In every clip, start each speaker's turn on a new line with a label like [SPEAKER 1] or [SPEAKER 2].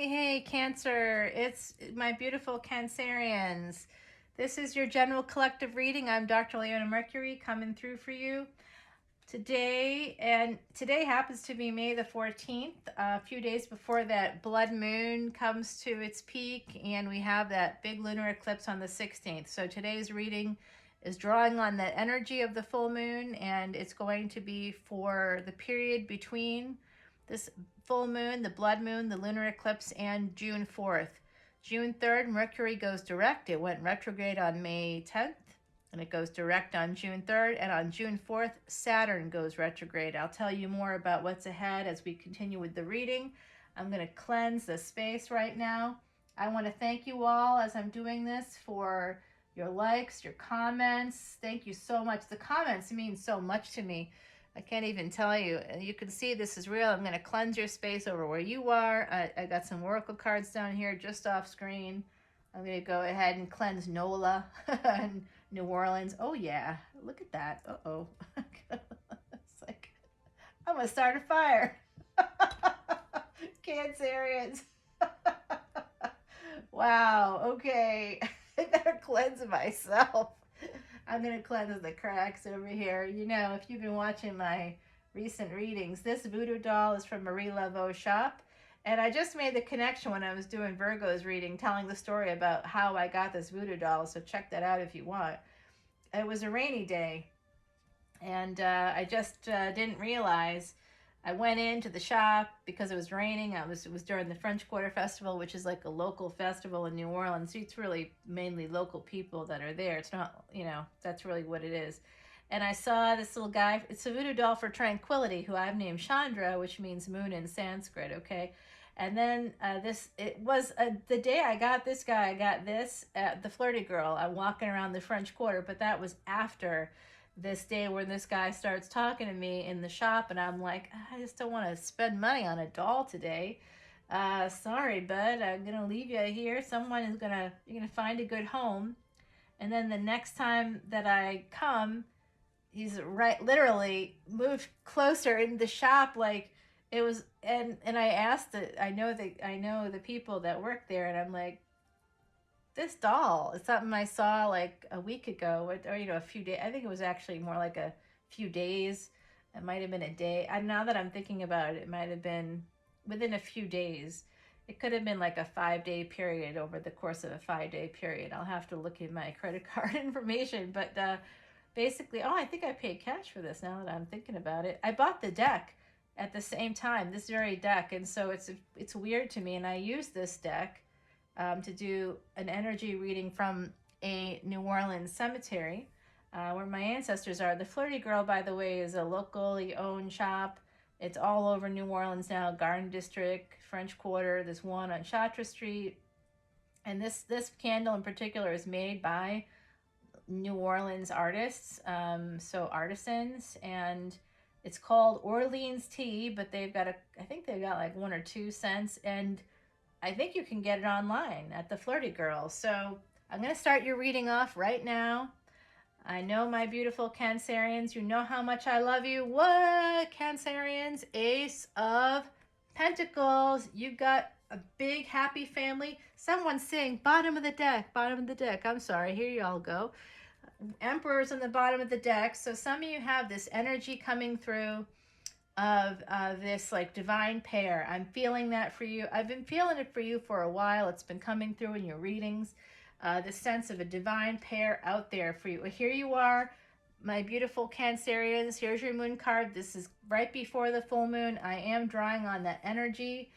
[SPEAKER 1] Hey, Cancer. It's my beautiful Cancerians. This is your general collective reading. I'm Dr. Leona Mercury coming through for you today. And today happens to be May the 14th, a few days before that blood moon comes to its peak. And we have that big lunar eclipse on the 16th. So today's reading is drawing on the energy of the full moon. And it's going to be for the period between this full moon, the blood moon, the lunar eclipse, and June 4th. June 3rd, Mercury goes direct. It went retrograde on May 10th, and it goes direct on June 3rd. And on June 4th, Saturn goes retrograde. I'll tell you more about what's ahead as we continue with the reading. I'm going to cleanse the space right now. I want to thank you all as I'm doing this for your likes, your comments. Thank you so much. The comments mean so much to me. I can't even tell you. You can see this is real. I'm going to cleanse your space over where you are. I got some oracle cards down here just off screen. I'm going to go ahead and cleanse NOLA and New Orleans. Oh, yeah. Look at that. Uh-oh. It's like, I'm going to start a fire. Cancerians. Wow. Okay. I better cleanse myself. I'm going to cleanse the cracks over here. You know, if you've been watching my recent readings, this voodoo doll is from Marie Laveau's shop. And I just made the connection when I was doing Virgo's reading, telling the story about how I got this voodoo doll. So check that out if you want. It was a rainy day. And I just didn't realize. I went into the shop because it was raining. It was during the French Quarter Festival, which is like a local festival in New Orleans. It's really mainly local people that are there. It's not, you know, that's really what it is. And I saw this little guy. It's a voodoo doll for Tranquility, who I've named Chandra, which means moon in Sanskrit, okay? And then it was the day I got this guy, I got this, the Flirty Girl. I'm walking around the French Quarter, but that was after this day where this guy starts talking to me in the shop, and I'm like, I just don't want to spend money on a doll today. Sorry, bud, I'm gonna leave you here. You're gonna find a good home. And then the next time that I come, he's literally moved closer in the shop, like it was. And I asked I know the people that work there, and I'm like, this doll is something I saw like a week ago, or a few days. I think it was actually more like a few days. It might have been a day. Now that I'm thinking about it, it might have been within a few days. It could have been like a 5-day period, over the course of a 5-day period. I'll have to look in my credit card information. But basically, I think I paid cash for this now that I'm thinking about it. I bought the deck at the same time, this very deck. And so it's weird to me. And I use this deck to do an energy reading from a New Orleans cemetery where my ancestors are. The Flirty Girl, by the way, is a locally owned shop. It's all over New Orleans now, Garden District, French Quarter. There's one on Chartres Street. And this candle in particular is made by New Orleans artists, so artisans, and it's called Orleans Tea, but I think they've got like 1 or 2 cents, and I think you can get it online at the Flirty Girl. So I'm going to start your reading off right now. I know, my beautiful Cancerians, you know how much I love you. What, Cancerians? Ace of Pentacles. You've got a big, happy family. Someone's saying bottom of the deck, bottom of the deck. I'm sorry. Here y'all go. Emperor's on the bottom of the deck. So some of you have this energy coming through of this like divine pair. I'm feeling that for you. I've been feeling it for you for a while. It's been coming through in your readings. The sense of a divine pair out there for you. Well, here you are, my beautiful Cancerians. Here's your moon card. This is right before the full moon. I am drawing on that energy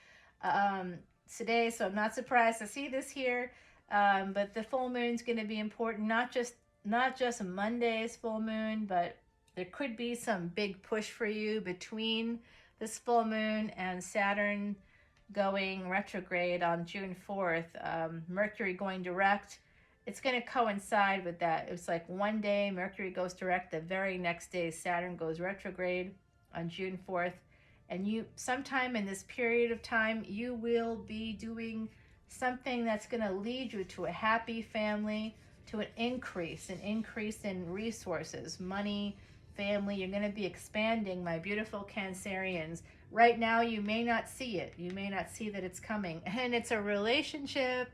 [SPEAKER 1] today, so I'm not surprised to see this here. But the full moon's going to be important. Not just Monday's full moon, but there could be some big push for you between this full moon and Saturn going retrograde on June 4th. Mercury going direct. It's going to coincide with that. It's like one day Mercury goes direct. The very next day Saturn goes retrograde on June 4th. And you, sometime in this period of time, you will be doing something that's going to lead you to a happy family, to an increase in resources, money, family. You're going to be expanding, my beautiful Cancerians, Right now, you may not see it. You may not see that it's coming. And it's a relationship,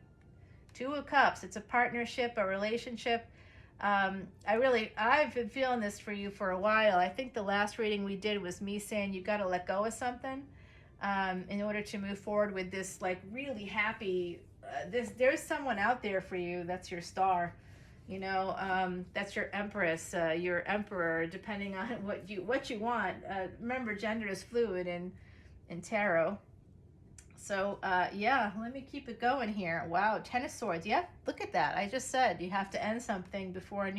[SPEAKER 1] Two of Cups. It's a partnership, a relationship. I've been feeling this for you for a while. I think the last reading we did was me saying you got to let go of something in order to move forward with this, like, really happy. There's someone out there for you. That's your star. You know, that's your empress, your emperor, depending on what you want. Remember, gender is fluid in tarot. So yeah, let me keep it going here. Wow, Ten of Swords. Yep, look at that. I just said you have to end something before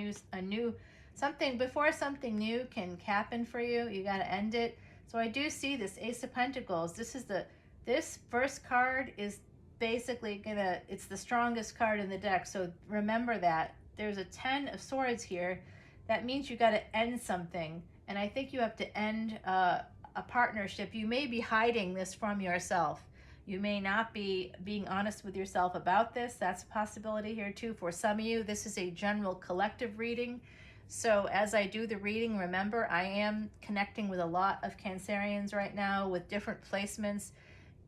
[SPEAKER 1] before something new can happen for you. You got to end it. So I do see this Ace of Pentacles. This first card is basically it's the strongest card in the deck. So remember that. There's a Ten of Swords here. That means you got to end something. And I think you have to end a partnership. You may be hiding this from yourself. You may not be being honest with yourself about this. That's a possibility here too. For some of you, this is a general collective reading. So as I do the reading, remember, I am connecting with a lot of Cancerians right now with different placements.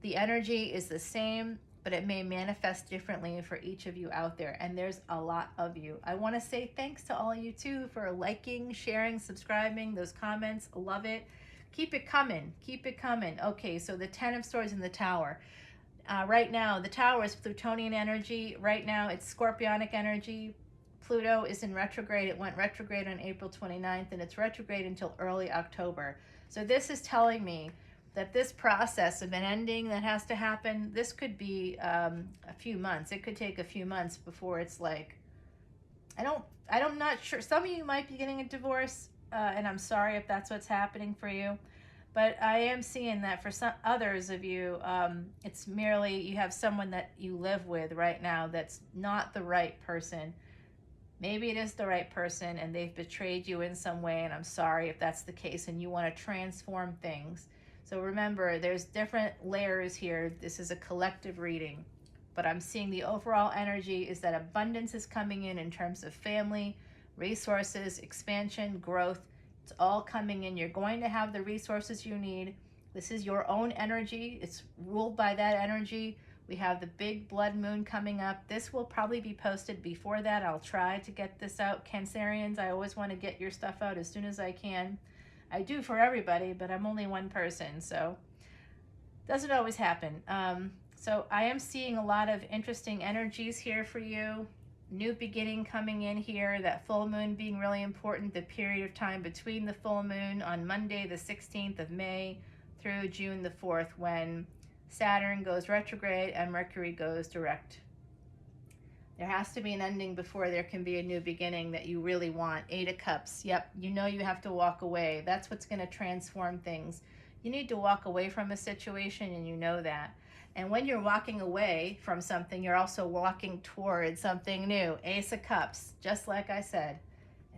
[SPEAKER 1] The energy is the same, but it may manifest differently for each of you out there. And there's a lot of you. I want to say thanks to all of you too for liking, sharing, subscribing, those comments. Love it. Keep it coming. Keep it coming. Okay, so the Ten of Swords in the Tower. Right now, the Tower is Plutonian energy. Right now, it's Scorpionic energy. Pluto is in retrograde. It went retrograde on April 29th, and it's retrograde until early October. So this is telling me that this process of an ending that has to happen, this could be a few months. It could take a few months before it's like, I'm not sure. Some of you might be getting a divorce. And I'm sorry if that's what's happening for you, but I am seeing that for some others of you, it's merely you have someone that you live with right now that's not the right person. Maybe it is the right person and they've betrayed you in some way, and I'm sorry if that's the case and you want to transform things. So remember, there's different layers here. This is a collective reading, but I'm seeing the overall energy is that abundance is coming in terms of family, resources, expansion, growth. It's all coming in. You're going to have the resources you need. This is your own energy. It's ruled by that energy. We have the big blood moon coming up. This will probably be posted before that. I'll try to get this out. Cancerians, I always want to get your stuff out as soon as I can. I do for everybody, but I'm only one person, so it doesn't always happen. So I am seeing a lot of interesting energies here for you. New beginning coming in here, that full moon being really important, the period of time between the full moon on Monday the 16th of May through June the 4th, when Saturn goes retrograde and Mercury goes direct. There has to be an ending before there can be a new beginning that you really want. Eight of Cups. Yep, you know you have to walk away. That's what's going to transform things. You need to walk away from a situation, and you know that. And when you're walking away from something, you're also walking towards something new. Ace of Cups, just like I said.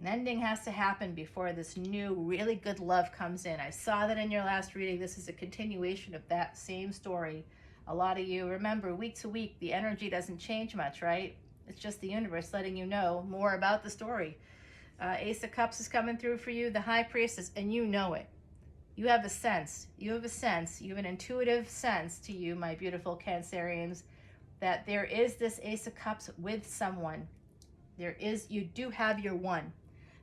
[SPEAKER 1] An ending has to happen before this new, really good love comes in. I saw that in your last reading. This is a continuation of that same story. A lot of you, remember, week to week, the energy doesn't change much, right? It's just the universe letting you know more about the story. Ace of Cups is coming through for you, the High Priestess, and you know it. You have a sense. You have a sense. You have an intuitive sense to you, my beautiful Cancerians, that there is this Ace of Cups with someone. You do have your one.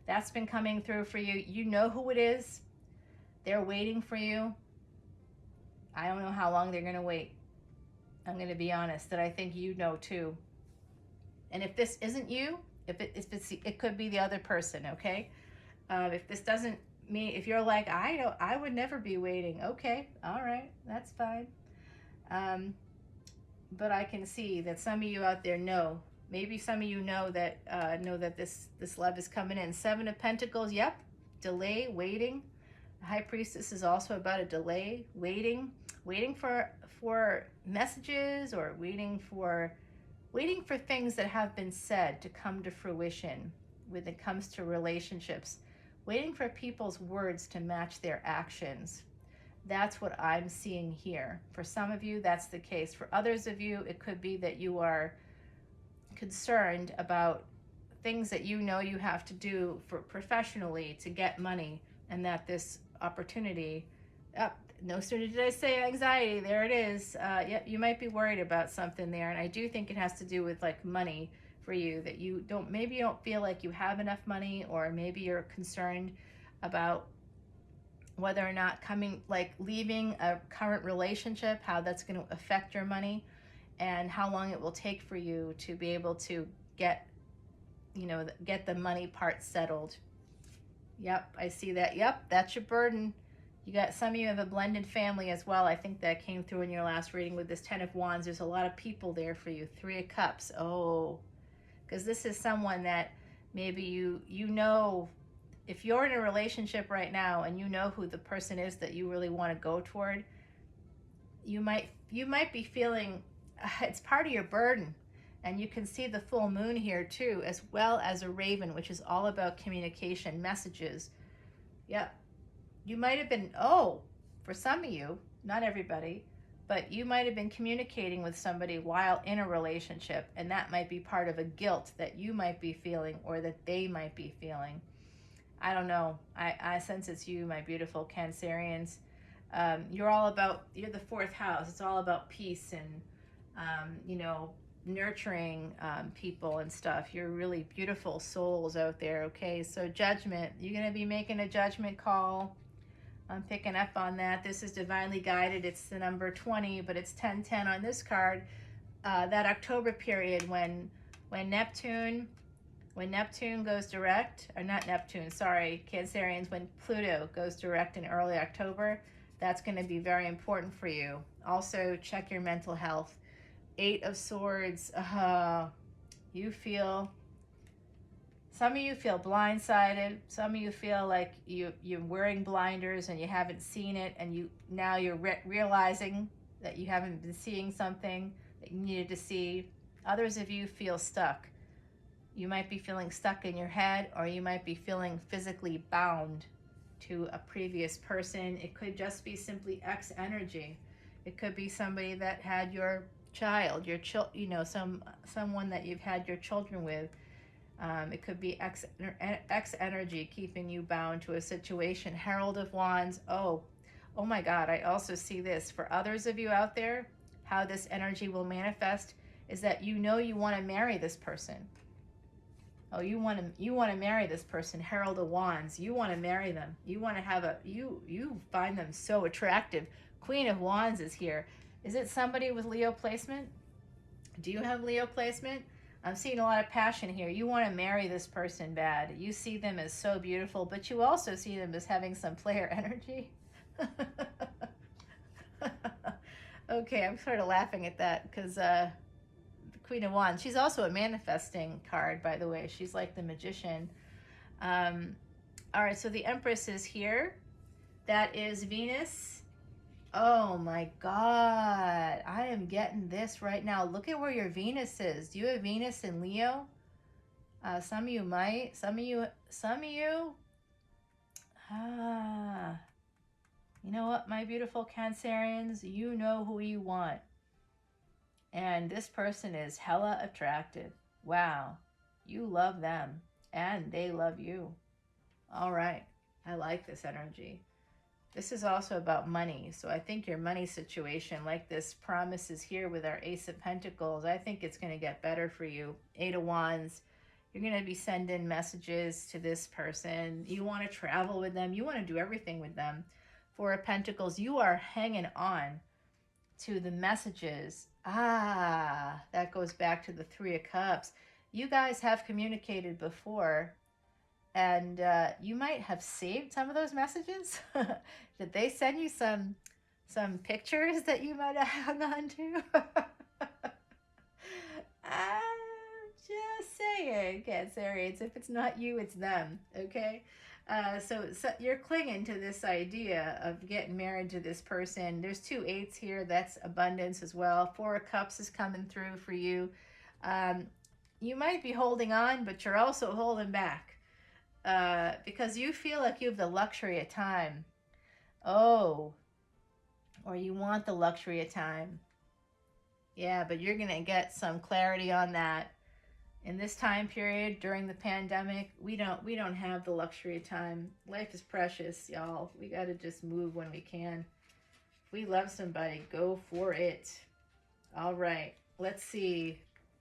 [SPEAKER 1] That's been coming through for you. You know who it is. They're waiting for you. I don't know how long they're going to wait. I'm going to be honest, that I think you know too. And if this isn't you, it could be the other person, okay? If this doesn't mean, if you're like, I would never be waiting. Okay, all right, that's fine. But I can see that some of you out there know. Maybe some of you know that this love is coming in. Seven of Pentacles. Yep, delay, waiting. The High Priestess is also about a delay, waiting for messages, or waiting for things that have been said to come to fruition when it comes to relationships. Waiting for people's words to match their actions. That's what I'm seeing here. For some of you, that's the case. For others of you, it could be that you are concerned about things that you know you have to do for professionally to get money, and that this opportunity, no sooner did I say anxiety, there it is. Yep, you might be worried about something there, and I do think it has to do with like money for you, that you don't, maybe you don't feel like you have enough money, or maybe you're concerned about whether or not leaving a current relationship, how that's going to affect your money, and how long it will take for you to be able to get, get the money part settled. Yep, I see that. Yep, that's your burden. You got, some of you have a blended family as well. I think that came through in your last reading with this Ten of Wands. There's a lot of people there for you. Three of Cups. Oh, because this is someone that maybe you know, if you're in a relationship right now and you know who the person is that you really want to go toward, you might be feeling it's part of your burden. And you can see the full moon here too, as well as a raven, which is all about communication, messages. Yep. You might have been, for some of you, not everybody, but you might have been communicating with somebody while in a relationship, and that might be part of a guilt that you might be feeling, or that they might be feeling. I don't know. I sense it's you, my beautiful Cancerians. You're the fourth house. It's all about peace and, nurturing people and stuff. You're really beautiful souls out there, okay? So judgment. You're going to be making a judgment call. I'm picking up on that. This is divinely guided. It's the number 20, but it's 1010 on this card. That October period when Neptune goes direct, or not Neptune, sorry, Cancerians, when Pluto goes direct in early October, that's going to be very important for you. Also, check your mental health. Eight of Swords. Some of you feel blindsided. Some of you feel like you're wearing blinders and you haven't seen it, and you're realizing that you haven't been seeing something that you needed to see. Others of you feel stuck. You might be feeling stuck in your head, or you might be feeling physically bound to a previous person. It could just be simply X energy. It could be somebody that had your child, someone that you've had your children with. It could be X energy keeping you bound to a situation. Herald of Wands. Oh my God, I also see this. For others of you out there, how this energy will manifest is that you want to marry this person. Oh, you want to marry this person. Herald of Wands. You want to marry them. You want to have you find them so attractive. Queen of Wands is here. Is it somebody with Leo placement? Do you have Leo placement? I'm seeing a lot of passion here. You want to marry this person bad. You see them as so beautiful, but you also see them as having some player energy. Okay, I'm sort of laughing at that because the Queen of Wands, she's also a manifesting card, by the way. She's like the magician. All right, so the Empress is here. That is Venus. Oh my God, I am getting this right now. Look at where your Venus is. Do you have Venus in Leo? Some of you might. Some of you. You know what, my beautiful Cancerians? You know who you want. And this person is hella attractive. Wow. You love them. And they love you. All right. I like this energy. This is also about money. So I think your money situation, like this promise is here with our Ace of Pentacles, I think it's going to get better for you. Eight of Wands. You're going to be sending messages to this person. You want to travel with them. You want to do everything with them. Four of Pentacles. You are hanging on to the messages. That goes back to the Three of Cups. You guys have communicated before. And you might have saved some of those messages. Did they send you some pictures that you might have hung on to? I'm just saying, Cancerians. If it's not you, it's them. Okay. So you're clinging to this idea of getting married to this person. There's two eights here. That's abundance as well. Four of Cups is coming through for you. You might be holding on, but you're also holding back. Because you feel like you have the luxury of time. Or you want the luxury of time. Yeah, but you're going to get some clarity on that. In this time period, during the pandemic, we don't have the luxury of time. Life is precious, y'all. We got to just move when we can. we love somebody, go for it. All right, let's see.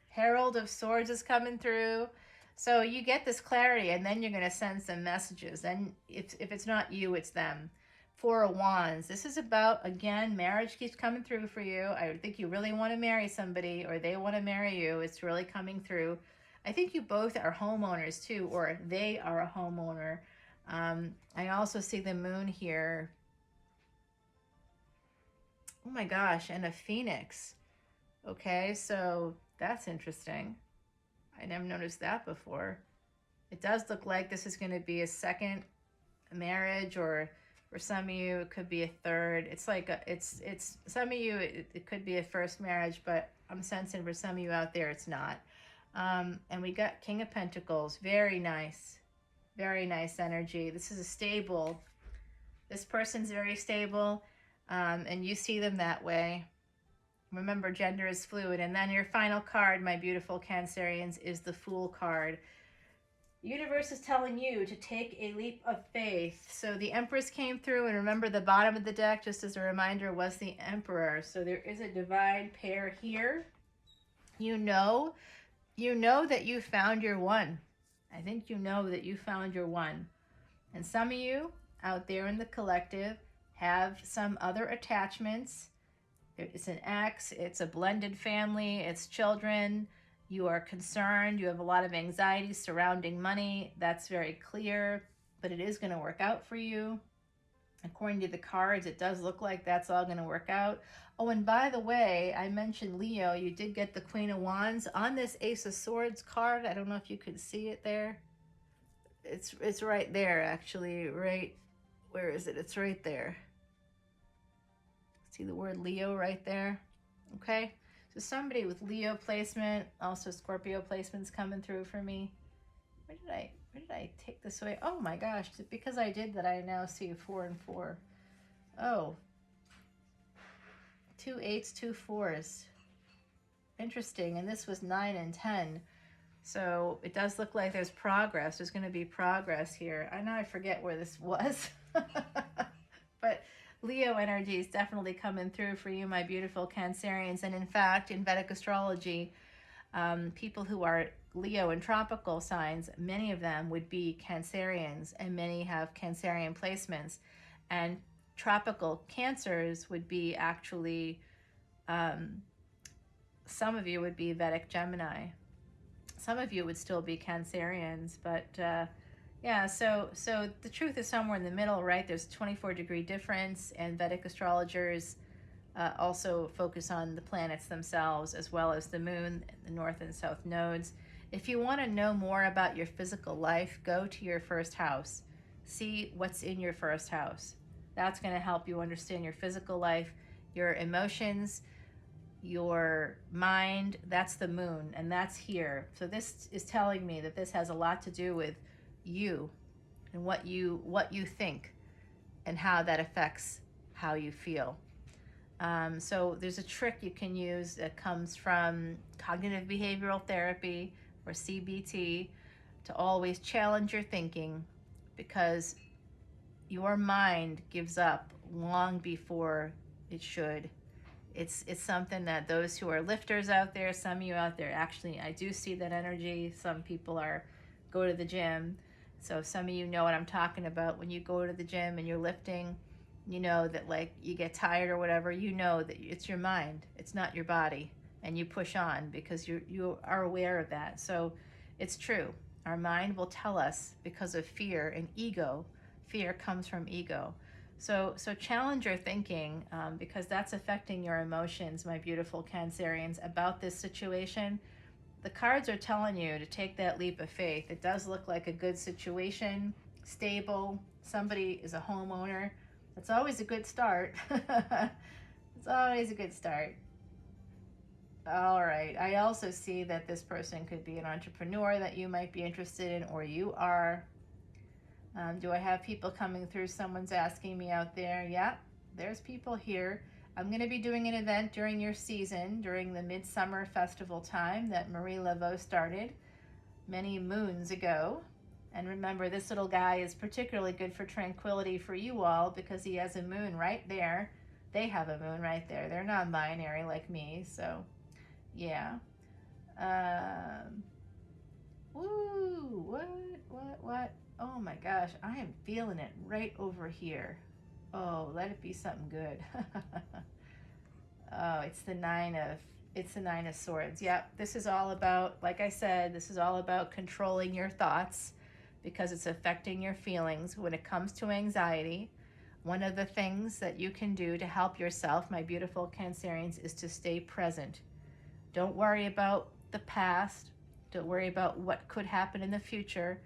[SPEAKER 1] Herald of Swords is coming through. So you get this clarity, and then you're going to send some messages. And if it's not you, it's them. Four of Wands. This is about, again, marriage keeps coming through for you. I think you really want to marry somebody, or they want to marry you. It's really coming through. I think you both are homeowners too, or they are a homeowner. I also see the moon here. Oh my gosh, and a phoenix. Okay, so that's interesting. I never noticed that before. It does look like this is going to be a second marriage, or for some of you it could be a third. It's like it's some of you it could be a first marriage, but I'm sensing for some of you out there it's not. And we got King of Pentacles. Very nice energy. This is a stable. This person's very stable, and you see them that way. Remember, gender is fluid. And then your final card, my beautiful Cancerians, is the Fool card. The universe is telling you to take a leap of faith. So the Empress came through, and remember the bottom of the deck, just as a reminder, was the Emperor. So there is a divine pair here. You know that you found your one. I think you know that you found your one. And some of you out there in the collective have some other attachments. It's an ex, it's a blended family, it's children. You are concerned, you have a lot of anxiety surrounding money. That's very clear, but it is going to work out for you. According to the cards, it does look like that's all going to work out. Oh, and by the way, I mentioned Leo. You did get the Queen of Wands on this Ace of Swords card. I don't know if you could see it there. It's right there, actually. Right, where is it? It's right there. See the word Leo right there? Okay. So somebody with Leo placement, also Scorpio placements coming through for me. Where did I take this away? Oh my gosh, because I did that, I now see 4 and 4. Oh. 2 8s, 2 4s. Interesting. And this was 9 and 10. So it does look like there's progress. There's going to be progress here. I know I forget where this was. But Leo energy is definitely coming through for you, my beautiful Cancerians. And in fact, in Vedic astrology, people who are Leo and tropical signs, many of them would be Cancerians, and many have Cancerian placements. And tropical Cancers would be actually, some of you would be Vedic Gemini. Some of you would still be Cancerians, but yeah, so the truth is somewhere in the middle, right? There's a 24-degree difference, and Vedic astrologers also focus on the planets themselves, as well as the moon, the north and south nodes. If you want to know more about your physical life, go to your first house. See what's in your first house. That's going to help you understand your physical life, your emotions, your mind. That's the moon, and that's here. So this is telling me that this has a lot to do with you and what you think and how that affects how you feel. So there's a trick you can use that comes from cognitive behavioral therapy, or CBT, to always challenge your thinking, because your mind gives up long before it should. It's something that those who are lifters out there, some of you out there, actually, I do see that energy. Some people go to the gym. So some of you know what I'm talking about. When you go to the gym and you're lifting, you know that, like, you get tired or whatever, you know that it's your mind, it's not your body, and you push on because you are aware of that. So it's true. Our mind will tell us because of fear and ego. Fear comes from ego. So challenge your thinking, because that's affecting your emotions, my beautiful Cancerians, about this situation. The cards are telling you to take that leap of faith. It does look like a good situation, stable. Somebody is a homeowner. That's always a good start. It's always a good start. All right. I also see that this person could be an entrepreneur that you might be interested in, or you are. Do I have people coming through? Someone's asking me out there. Yeah, there's people here. I'm going to be doing an event during your season, during the Midsummer Festival time that Marie Laveau started many moons ago. And remember, this little guy is particularly good for tranquility for you all, because he has a moon right there, they have a moon right there. They're non-binary like me, so yeah. Woo, what? Oh my gosh, I am feeling it right over here. Oh, let it be something good. Oh, it's the nine of swords. Yep, this is all about, like I said, this is all about controlling your thoughts because it's affecting your feelings. When it comes to anxiety, one of the things that you can do to help yourself, my beautiful Cancerians, is to stay present. Don't worry about the past. Don't worry about what could happen in the future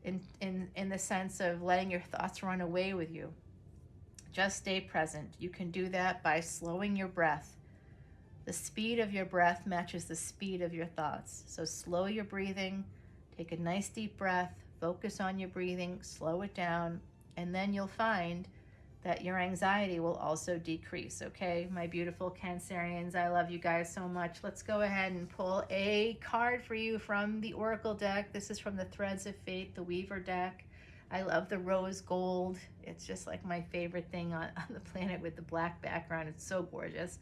[SPEAKER 1] in the sense of letting your thoughts run away with you. Just stay present. You can do that by slowing your breath. The speed of your breath matches the speed of your thoughts. So slow your breathing, take a nice deep breath, focus on your breathing, slow it down, and then you'll find that your anxiety will also decrease, okay? My beautiful Cancerians, I love you guys so much. Let's go ahead and pull a card for you from the Oracle deck. This is from the Threads of Fate, the Weaver deck. I love the rose gold. It's just like my favorite thing on the planet with the black background. It's so gorgeous.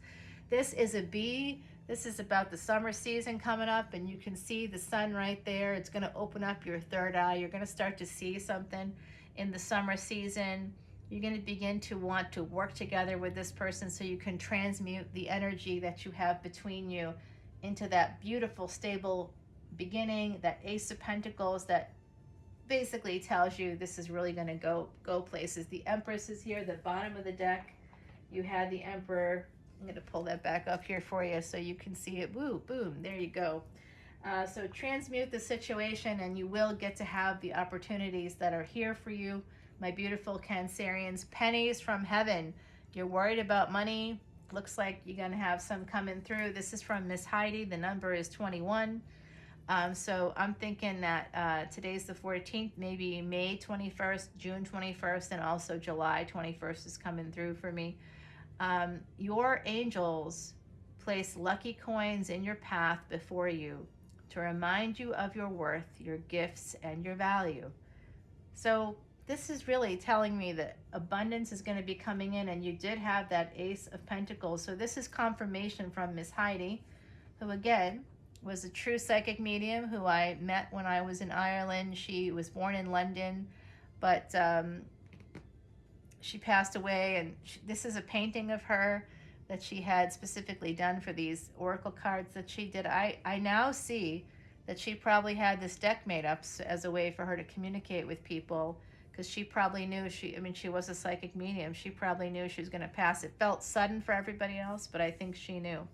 [SPEAKER 1] This is a bee. This is about the summer season coming up, and you can see the sun right there. It's going to open up your third eye. You're going to start to see something in the summer season. You're going to begin to want to work together with this person so you can transmute the energy that you have between you into that beautiful, stable beginning, that Ace of Pentacles that basically tells you this is really going to go places. The Empress is here, the bottom of the deck. You had the Emperor. I'm going to pull that back up here for you so you can see it. Woo, boom, there you go. So transmute the situation and you will get to have the opportunities that are here for you. My beautiful Cancerians, pennies from heaven. You're worried about money. Looks like you're going to have some coming through. This is from Miss Heidi. The number is 21. So I'm thinking that today's the 14th, maybe May 21st, June 21st, and also July 21st is coming through for me. Your angels place lucky coins in your path before you to remind you of your worth, your gifts, and your value. So this is really telling me that abundance is going to be coming in, and you did have that Ace of Pentacles. So this is confirmation from Miss Heidi, who again was a true psychic medium who I met when I was in Ireland. She was born in London, but she passed away, and this is a painting of her that she had specifically done for these oracle cards that she did. I now see that she probably had this deck made up as a way for her to communicate with people, because she probably knew she was a psychic medium. She probably knew she was going to pass. It felt sudden for everybody else, but I think she knew.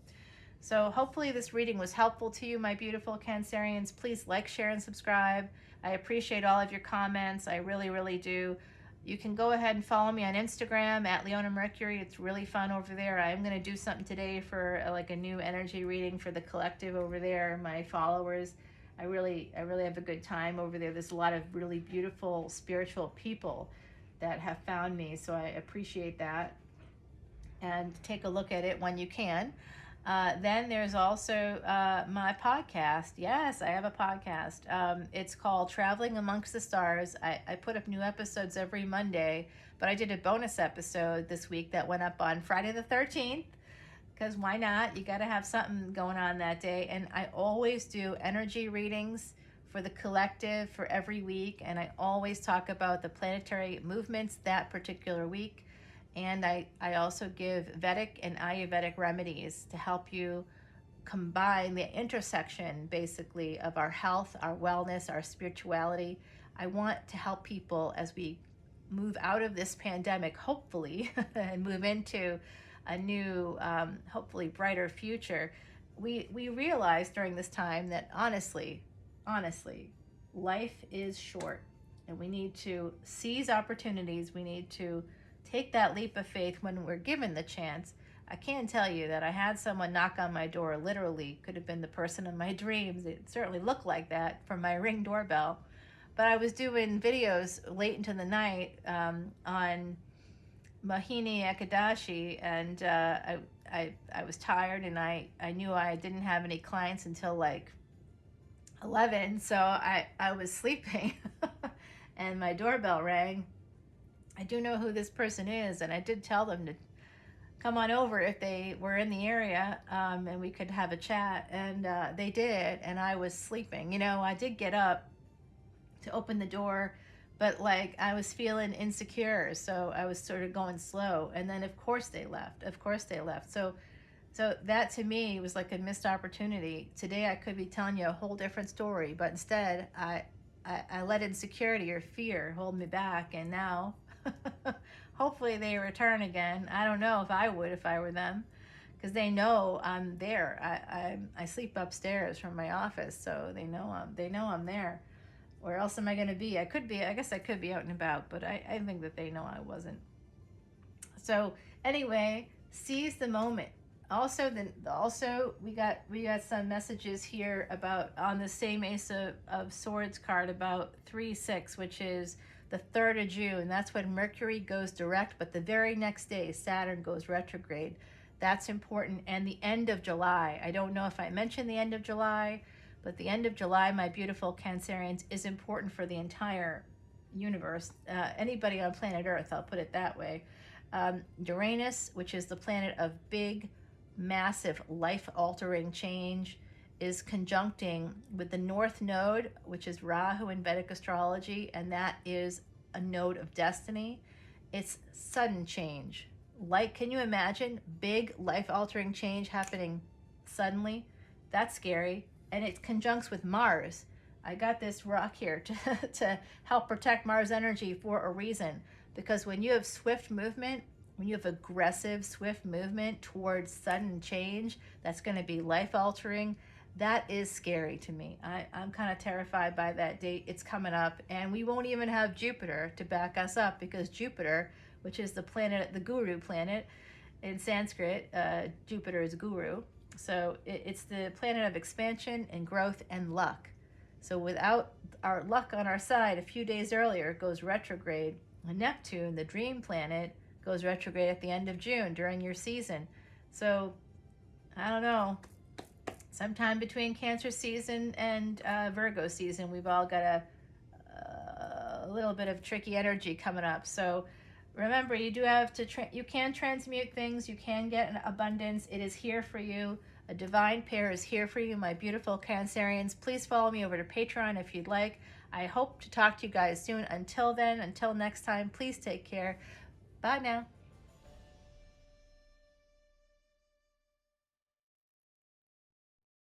[SPEAKER 1] So hopefully this reading was helpful to you, my beautiful Cancerians. Please like, share, and subscribe. I appreciate all of your comments. I really, really do. You can go ahead and follow me on Instagram at leonamercury. It's really fun over there. I'm going to do something today for like a new energy reading for the collective over there, my followers. I really have a good time over there. There's a lot of really beautiful spiritual people that have found me, so I appreciate that. And take a look at it when you can. Then there's also my podcast. Yes, I have a podcast. It's called Traveling Amongst the Stars. I put up new episodes every Monday, but I did a bonus episode this week that went up on Friday the 13th, because why not? You got to have something going on that day. And I always do energy readings for the collective for every week, and I always talk about the planetary movements that particular week. And I also give Vedic and Ayurvedic remedies to help you combine the intersection, basically, of our health, our wellness, our spirituality. I want to help people as we move out of this pandemic, hopefully, and move into a new, hopefully brighter future. We realize during this time that honestly, life is short, and we need to seize opportunities. We need to take that leap of faith when we're given the chance. I can tell you that I had someone knock on my door, literally, could have been the person in my dreams. It certainly looked like that from my Ring doorbell. But I was doing videos late into the night on Mohini Ekadashi, and I was tired, and I knew I didn't have any clients until like 11, so I was sleeping and my doorbell rang. I do know who this person is, and I did tell them come on over if they were in the area, and we could have a chat. And they did, and I was sleeping. You know, I did get up to open the door, but like I was feeling insecure, so I was sort of going slow. And then of course they left. Of course they left. So that to me was like a missed opportunity. Today I could be telling you a whole different story, but instead I let insecurity or fear hold me back, and now hopefully they return again. I don't know if I would if I were them, because they know I'm there. I sleep upstairs from my office, so they know I'm there. Where else am I going to be? I guess I could be out and about, but I think that they know I wasn't. So anyway, seize the moment. Also, we got some messages here about, on the same Ace of Swords card, about 3/6, which is the 3rd of June. That's when Mercury goes direct, but the very next day Saturn goes retrograde. That's important. And the end of July. I don't know if I mentioned the end of July, but the end of July, my beautiful Cancerians, is important for the entire universe. Anybody on planet Earth, I'll put it that way. Uranus, which is the planet of big, massive, life-altering change, is conjuncting with the North Node, which is Rahu in Vedic astrology, and that is a node of destiny. It's sudden change. Like, can you imagine big, life-altering change happening suddenly? That's scary. And it conjuncts with Mars. I got this rock here to help protect Mars energy for a reason. Because when you have swift movement, when you have aggressive, swift movement towards sudden change that's going to be life-altering, that is scary to me. I'm kind of terrified by that date. It's coming up, and we won't even have Jupiter to back us up, because Jupiter, which is the planet, the guru planet, in Sanskrit, Jupiter is guru. So it's the planet of expansion and growth and luck. So without our luck on our side, a few days earlier, it goes retrograde. Neptune, the dream planet, goes retrograde at the end of June during your season. So, I don't know. Sometime between Cancer season and Virgo season, we've all got a little bit of tricky energy coming up. So, remember, you do have to, you can transmute things. You can get an abundance. It is here for you. A divine pair is here for you, my beautiful Cancerians. Please follow me over to Patreon if you'd like. I hope to talk to you guys soon. Until then, until next time, please take care. Bye now.